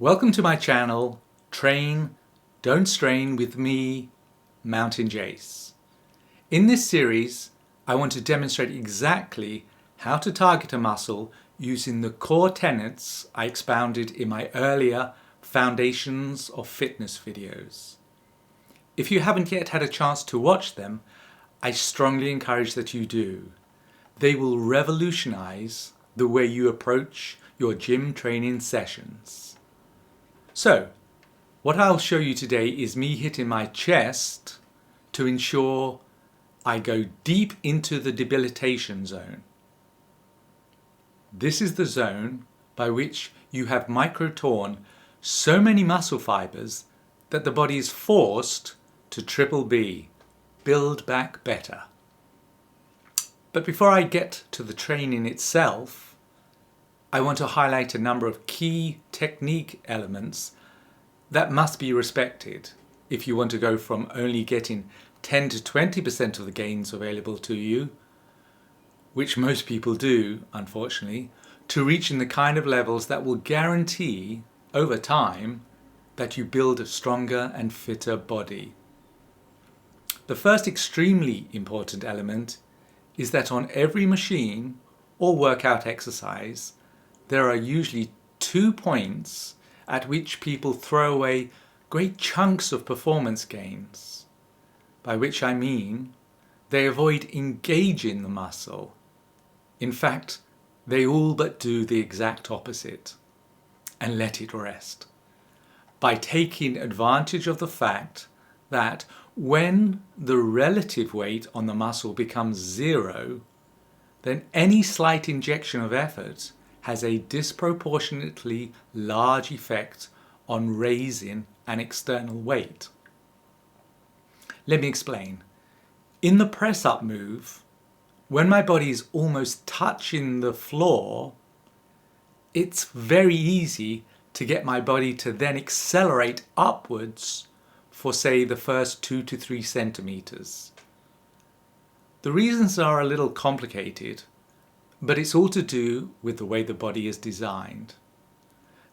Welcome to my channel, Train, Don't Strain with me, Mountain Jace. In this series, I want to demonstrate exactly how to target a muscle using the core tenets I expounded in my earlier Foundations of Fitness videos. If you haven't yet had a chance to watch them, I strongly encourage that you do. They will revolutionize the way you approach your gym training sessions. So, what I'll show you today is me hitting my chest to ensure I go deep into the debilitation zone. This is the zone by which you have micro-torn so many muscle fibers that the body is forced to triple B, build back better. But before I get to the training itself, I want to highlight a number of key technique elements that must be respected if you want to go from only getting 10 to 20% of the gains available to you, which most people do, unfortunately, to reaching the kind of levels that will guarantee, over time, that you build a stronger and fitter body. The first extremely important element is that on every machine or workout exercise, there are usually 2 points at which people throw away great chunks of performance gains. By which I mean, they avoid engaging the muscle. In fact, they all but do the exact opposite and let it rest. By taking advantage of the fact that when the relative weight on the muscle becomes 0, then any slight injection of effort has a disproportionately large effect on raising an external weight. Let me explain. In the press-up move, when my body is almost touching the floor, it's very easy to get my body to then accelerate upwards for, say, the first 2 to 3 centimeters. The reasons are a little complicated, but it's all to do with the way the body is designed.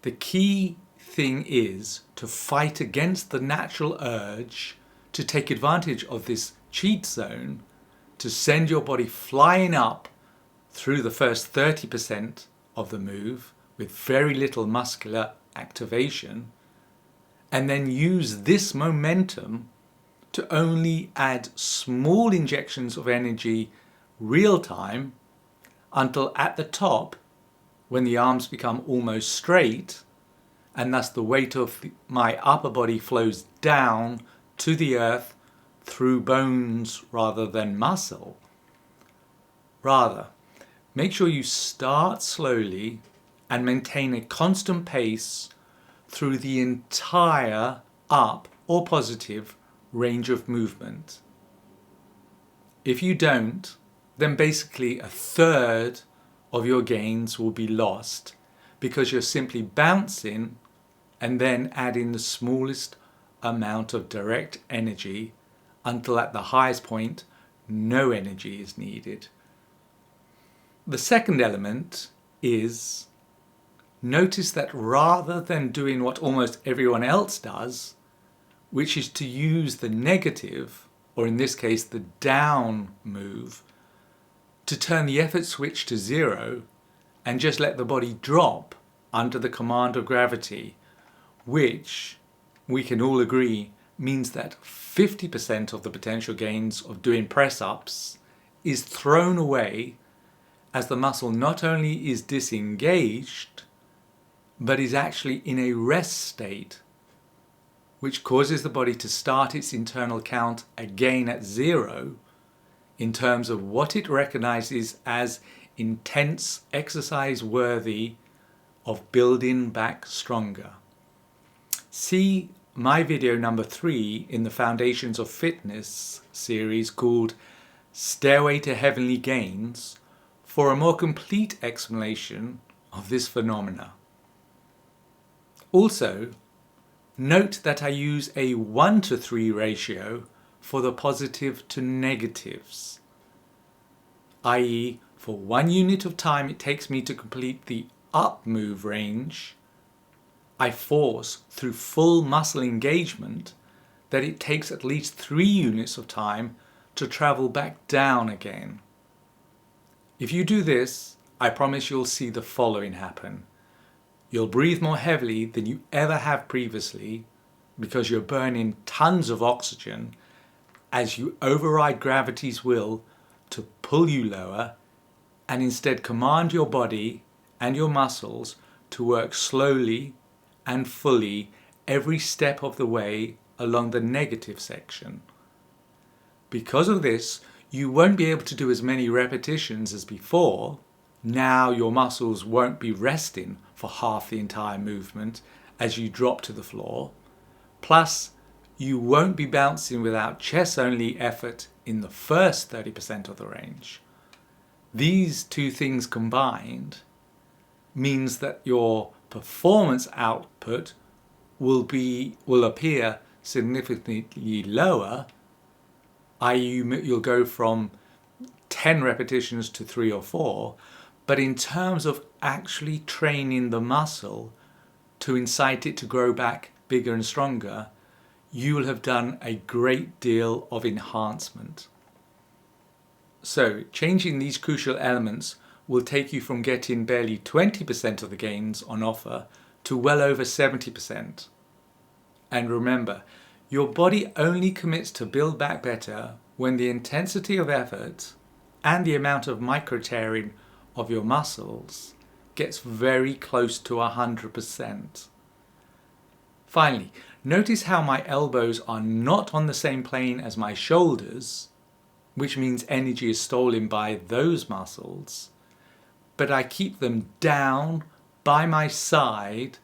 The key thing is to fight against the natural urge to take advantage of this cheat zone to send your body flying up through the first 30% of the move with very little muscular activation, and then use this momentum to only add small injections of energy real time until at the top, when the arms become almost straight, and thus the weight of my upper body flows down to the earth through bones rather than muscle. Rather, make sure you start slowly and maintain a constant pace through the entire up or positive range of movement. If you don't, then basically a third of your gains will be lost because you're simply bouncing and then adding the smallest amount of direct energy until at the highest point no energy is needed. The second element is notice that rather than doing what almost everyone else does, which is to use the negative, or in this case the down move, to turn the effort switch to 0 and just let the body drop under the command of gravity, which we can all agree means that 50% of the potential gains of doing press-ups is thrown away as the muscle not only is disengaged but is actually in a rest state, which causes the body to start its internal count again at 0 in terms of what it recognizes as intense exercise worthy of building back stronger. See my video number 3 in the Foundations of Fitness series called Stairway to Heavenly Gains for a more complete explanation of this phenomena. Also, note that I use a 1:3 ratio for the positive to negatives, i.e. for 1 unit of time it takes me to complete the up move range, I force through full muscle engagement that it takes at least 3 units of time to travel back down again. If you do this, I promise you'll see the following happen. You'll breathe more heavily than you ever have previously because you're burning tons of oxygen as you override gravity's will to pull you lower and instead command your body and your muscles to work slowly and fully every step of the way along the negative section. Because of this, you won't be able to do as many repetitions as before. Now your muscles won't be resting for half the entire movement as you drop to the floor. Plus, you won't be bouncing without chest-only effort in the first 30% of the range. These two things combined means that your performance output will appear significantly lower, i.e. you'll go from 10 repetitions to 3 or 4, but in terms of actually training the muscle to incite it to grow back bigger and stronger, you will have done a great deal of enhancement. So changing these crucial elements will take you from getting barely 20% of the gains on offer to well over 70%. And remember, your body only commits to build back better when the intensity of effort and the amount of micro-tearing of your muscles gets very close to 100%. Finally, notice how my elbows are not on the same plane as my shoulders, which means energy is stolen by those muscles, but I keep them down by my side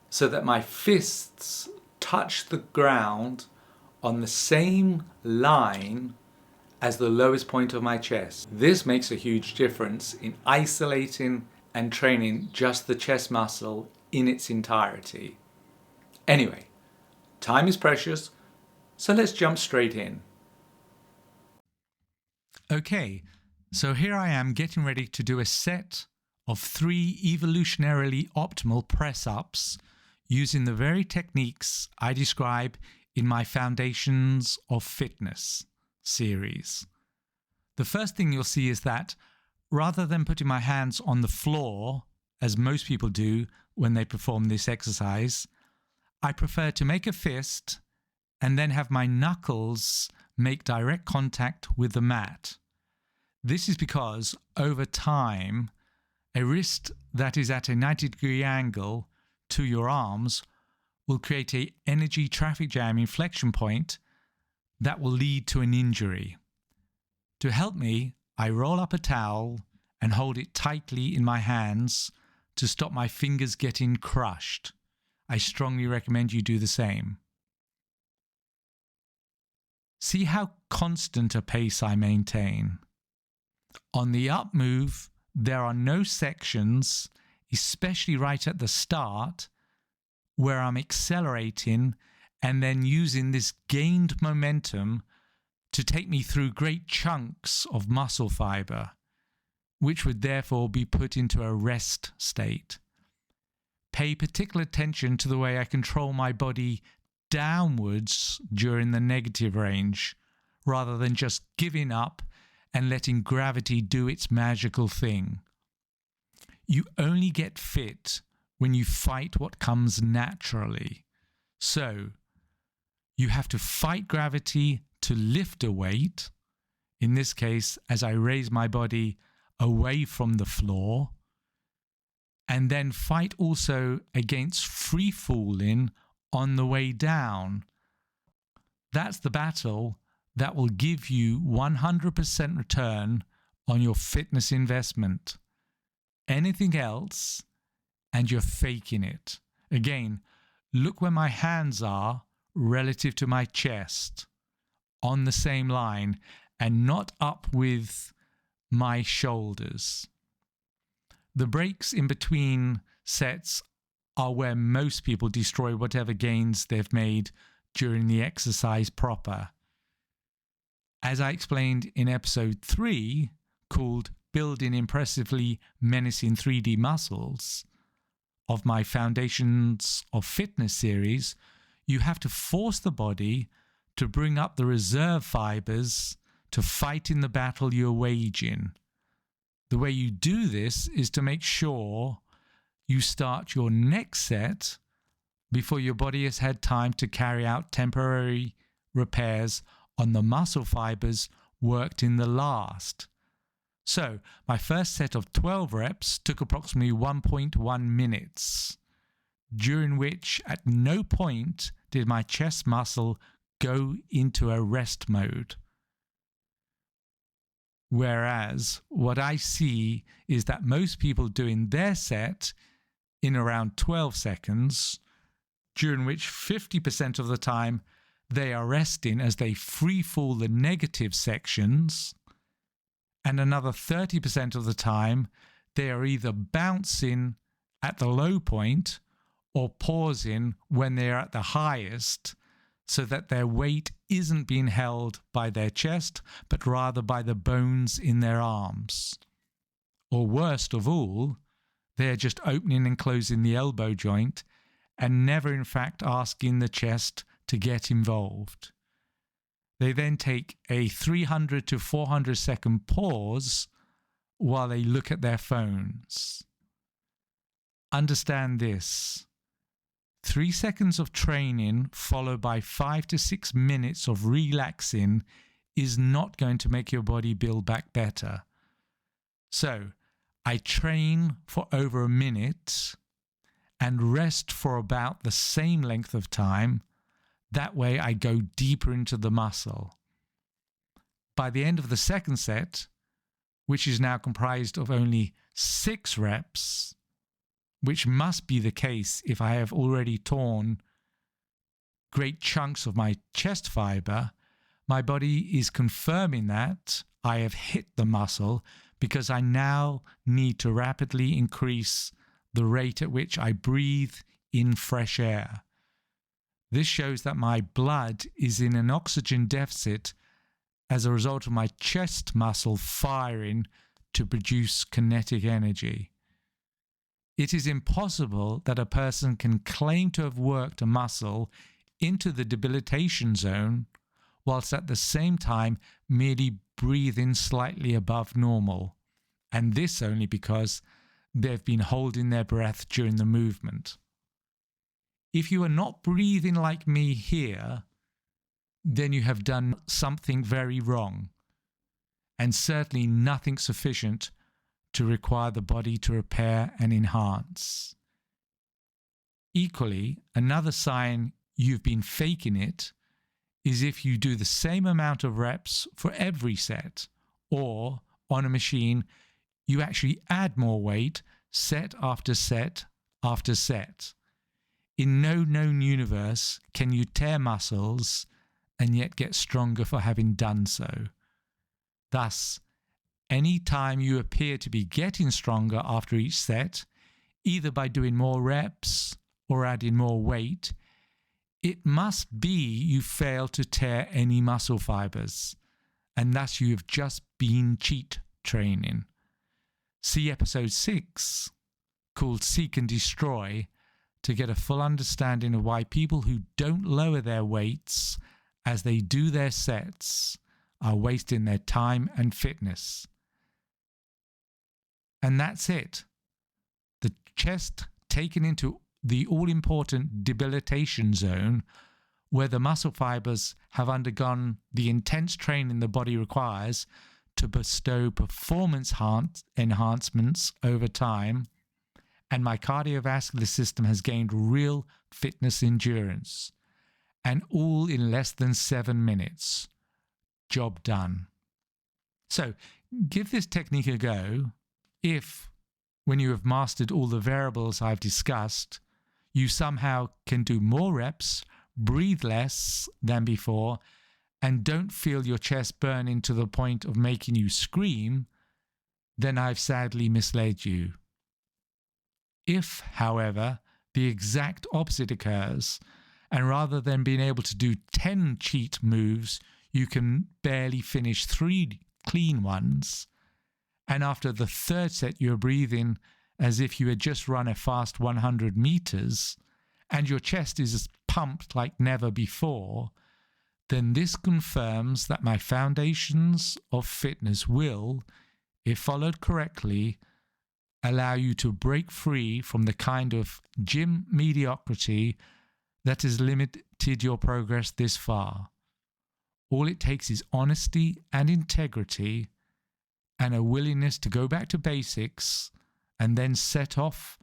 so that my fists touch the ground on the same line as the lowest point of my chest. This makes a huge difference in isolating and training just the chest muscle in its entirety. Anyway, time is precious, so let's jump straight in. Okay, so here I am getting ready to do a set of 3 evolutionarily optimal press-ups using the very techniques I describe in my Foundations of Fitness series. The first thing you'll see is that rather than putting my hands on the floor, as most people do when they perform this exercise, I prefer to make a fist and then have my knuckles make direct contact with the mat. This is because over time, a wrist that is at a 90-degree angle to your arms will create an energy traffic jam inflection point that will lead to an injury. To help me, I roll up a towel and hold it tightly in my hands to stop my fingers getting crushed. I strongly recommend you do the same. See how constant a pace I maintain. On the up move, there are no sections, especially right at the start, where I'm accelerating and then using this gained momentum to take me through great chunks of muscle fibre, which would therefore be put into a rest state. Pay particular attention to the way I control my body downwards during the negative range, rather than just giving up and letting gravity do its magical thing. You only get fit when you fight what comes naturally. So, you have to fight gravity to lift a weight, in this case, as I raise my body away from the floor, and then fight also against free falling on the way down. That's the battle that will give you 100% return on your fitness investment. Anything else, and you're faking it. Again, look where my hands are relative to my chest, on the same line, and not up with my shoulders. The breaks in between sets are where most people destroy whatever gains they've made during the exercise proper. As I explained in episode 3, called Building Impressively Menacing 3D Muscles, of my Foundations of Fitness series, you have to force the body to bring up the reserve fibers to fight in the battle you're waging. The way you do this is to make sure you start your next set before your body has had time to carry out temporary repairs on the muscle fibers worked in the last. So, my first set of 12 reps took approximately 1.1 minutes, during which at no point did my chest muscle go into a rest mode. Whereas what I see is that most people doing their set in around 12 seconds, during which 50% of the time they are resting as they free fall the negative sections, and another 30% of the time they are either bouncing at the low point or pausing when they are at the highest, so that their weight isn't being held by their chest, but rather by the bones in their arms. Or worst of all, they're just opening and closing the elbow joint and never in fact asking the chest to get involved. They then take a 300 to 400 second pause while they look at their phones. Understand this. 3 seconds of training followed by 5 to 6 minutes of relaxing is not going to make your body build back better. So, I train for over a minute and rest for about the same length of time. That way I go deeper into the muscle. By the end of the second set, which is now comprised of only 6 reps, which must be the case if I have already torn great chunks of my chest fiber, my body is confirming that I have hit the muscle, because I now need to rapidly increase the rate at which I breathe in fresh air. This shows that my blood is in an oxygen deficit as a result of my chest muscle firing to produce kinetic energy. It is impossible that a person can claim to have worked a muscle into the debilitation zone whilst at the same time merely breathing slightly above normal, and this only because they've been holding their breath during the movement. If you are not breathing like me here, then you have done something very wrong, and certainly nothing sufficient to require the body to repair and enhance. Equally, another sign you've been faking it is if you do the same amount of reps for every set, or on a machine, you actually add more weight set after set after set. In no known universe can you tear muscles and yet get stronger for having done so. Thus, any time you appear to be getting stronger after each set, either by doing more reps or adding more weight, it must be you fail to tear any muscle fibers, and thus you have just been cheat training. See episode 6, called Seek and Destroy, to get a full understanding of why people who don't lower their weights as they do their sets are wasting their time and fitness. And that's it. The chest taken into the all-important debilitation zone, where the muscle fibers have undergone the intense training the body requires to bestow performance enhancements over time, and my cardiovascular system has gained real fitness endurance, and all in less than 7 minutes. Job done. So give this technique a go if, when you have mastered all the variables I've discussed, you somehow can do more reps, breathe less than before, and don't feel your chest burning to the point of making you scream, then I've sadly misled you. If, however, the exact opposite occurs, and rather than being able to do 10 cheat moves, you can barely finish 3 clean ones, and after the third set you're breathing as if you had just run a fast 100 meters and your chest is as pumped like never before, then this confirms that my foundations of fitness will, if followed correctly, allow you to break free from the kind of gym mediocrity that has limited your progress this far. All it takes is honesty and integrity and a willingness to go back to basics and then set off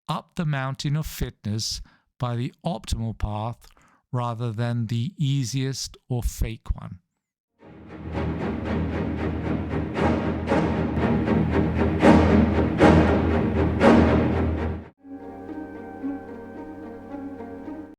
up the mountain of fitness by the optimal path rather than the easiest or fake one.